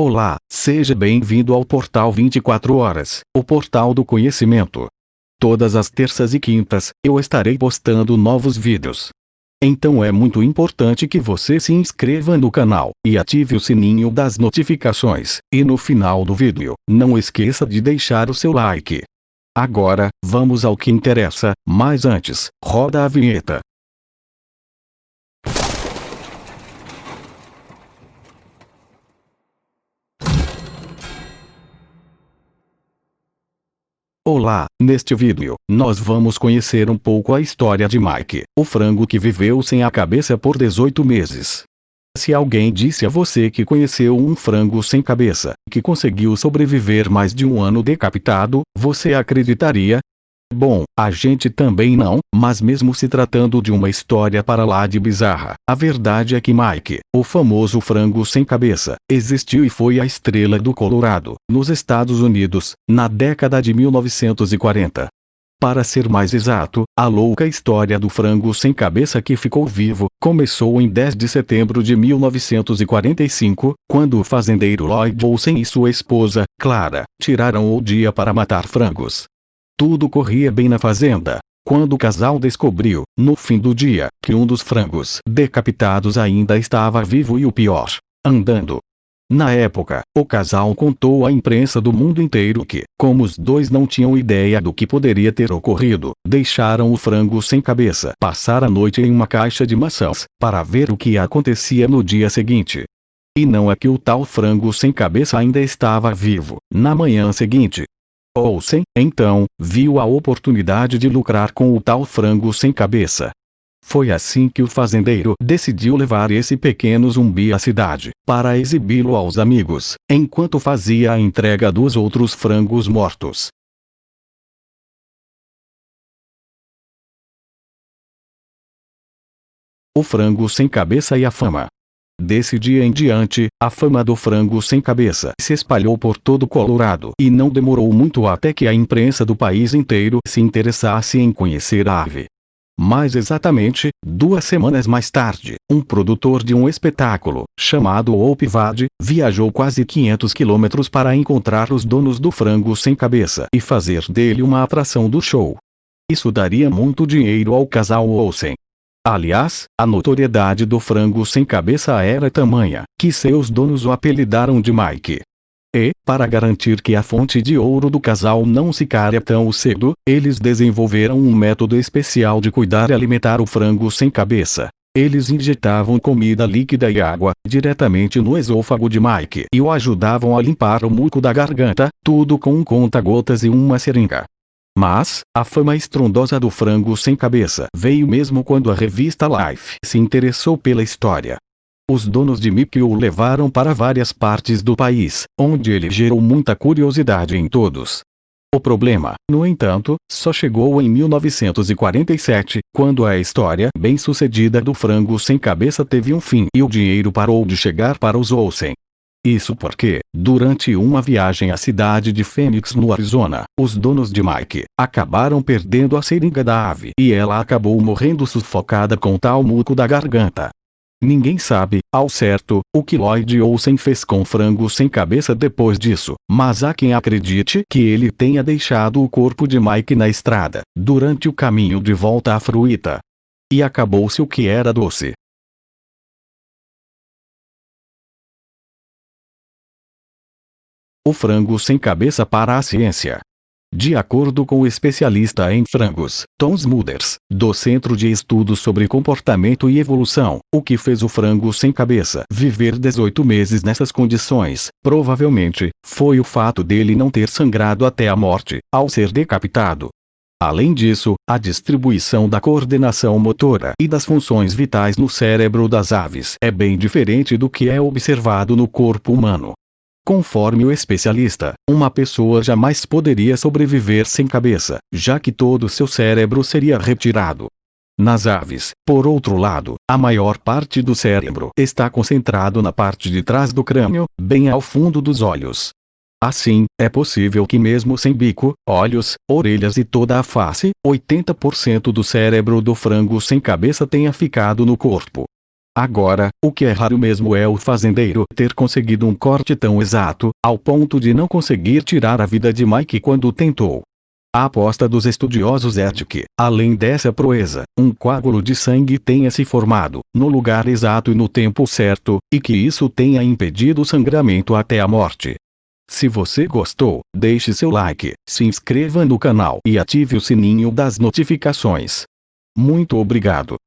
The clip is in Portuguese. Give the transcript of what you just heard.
Olá, seja bem-vindo ao Portal 24 Horas, o portal do conhecimento. Todas as terças e quintas, eu estarei postando novos vídeos. Então é muito importante que você se inscreva no canal e ative o sininho das notificações. E no final do vídeo, não esqueça de deixar o seu like. Agora, vamos ao que interessa, mas antes, roda a vinheta. Olá, neste vídeo, nós vamos conhecer um pouco a história de Mike, o frango que viveu sem a cabeça por 18 meses. Se alguém disse a você que conheceu um frango sem cabeça, que conseguiu sobreviver mais de um ano decapitado, você acreditaria? Bom, a gente também não, mas mesmo se tratando de uma história para lá de bizarra, a verdade é que Mike, o famoso frango sem cabeça, existiu e foi a estrela do Colorado, nos Estados Unidos, na década de 1940. Para ser mais exato, a louca história do frango sem cabeça que ficou vivo, começou em 10 de setembro de 1945, quando o fazendeiro Lloyd Olsen e sua esposa, Clara, tiraram o dia para matar frangos. Tudo corria bem na fazenda, quando o casal descobriu, no fim do dia, que um dos frangos decapitados ainda estava vivo e o pior, andando. Na época, o casal contou à imprensa do mundo inteiro que, como os dois não tinham ideia do que poderia ter ocorrido, deixaram o frango sem cabeça passar a noite em uma caixa de maçãs, para ver o que acontecia no dia seguinte. E não é que o tal frango sem cabeça ainda estava vivo, na manhã seguinte. Olsen, então, viu a oportunidade de lucrar com o tal frango sem cabeça. Foi assim que o fazendeiro decidiu levar esse pequeno zumbi à cidade, para exibi-lo aos amigos, enquanto fazia a entrega dos outros frangos mortos. O frango sem cabeça e a fama. Desse dia em diante, a fama do frango sem cabeça se espalhou por todo o Colorado e não demorou muito até que a imprensa do país inteiro se interessasse em conhecer a ave. Mais exatamente, 2 semanas mais tarde, um produtor de um espetáculo, chamado Hope Vade, viajou quase 500 quilômetros para encontrar os donos do frango sem cabeça e fazer dele uma atração do show. Isso daria muito dinheiro ao casal Olsen. Aliás, a notoriedade do frango sem cabeça era tamanha, que seus donos o apelidaram de Mike. E, para garantir que a fonte de ouro do casal não se caia tão cedo, eles desenvolveram um método especial de cuidar e alimentar o frango sem cabeça. Eles injetavam comida líquida e água, diretamente no esôfago de Mike e o ajudavam a limpar o muco da garganta, tudo com um conta-gotas e uma seringa. Mas, a fama estrondosa do frango sem cabeça veio mesmo quando a revista Life se interessou pela história. Os donos de Mike o levaram para várias partes do país, onde ele gerou muita curiosidade em todos. O problema, no entanto, só chegou em 1947, quando a história bem-sucedida do frango sem cabeça teve um fim e o dinheiro parou de chegar para os Olsen. Isso porque, durante uma viagem à cidade de Phoenix no Arizona, os donos de Mike acabaram perdendo a seringa da ave e ela acabou morrendo sufocada com tal muco da garganta. Ninguém sabe, ao certo, o que Lloyd Olsen fez com o frango sem cabeça depois disso, mas há quem acredite que ele tenha deixado o corpo de Mike na estrada, durante o caminho de volta à fruta. E acabou-se o que era doce. O frango sem cabeça para a ciência. De acordo com o especialista em frangos, Tom Smulders, do Centro de Estudos sobre Comportamento e Evolução, o que fez o frango sem cabeça viver 18 meses nessas condições, provavelmente, foi o fato dele não ter sangrado até a morte, ao ser decapitado. Além disso, a distribuição da coordenação motora e das funções vitais no cérebro das aves é bem diferente do que é observado no corpo humano. Conforme o especialista, uma pessoa jamais poderia sobreviver sem cabeça, já que todo seu cérebro seria retirado. Nas aves, por outro lado, a maior parte do cérebro está concentrado na parte de trás do crânio, bem ao fundo dos olhos. Assim, é possível que mesmo sem bico, olhos, orelhas e toda a face, 80% do cérebro do frango sem cabeça tenha ficado no corpo. Agora, o que é raro mesmo é o fazendeiro ter conseguido um corte tão exato, ao ponto de não conseguir tirar a vida de Mike quando tentou. A aposta dos estudiosos é de que, além dessa proeza, um coágulo de sangue tenha se formado, no lugar exato e no tempo certo, e que isso tenha impedido o sangramento até a morte. Se você gostou, deixe seu like, se inscreva no canal e ative o sininho das notificações. Muito obrigado.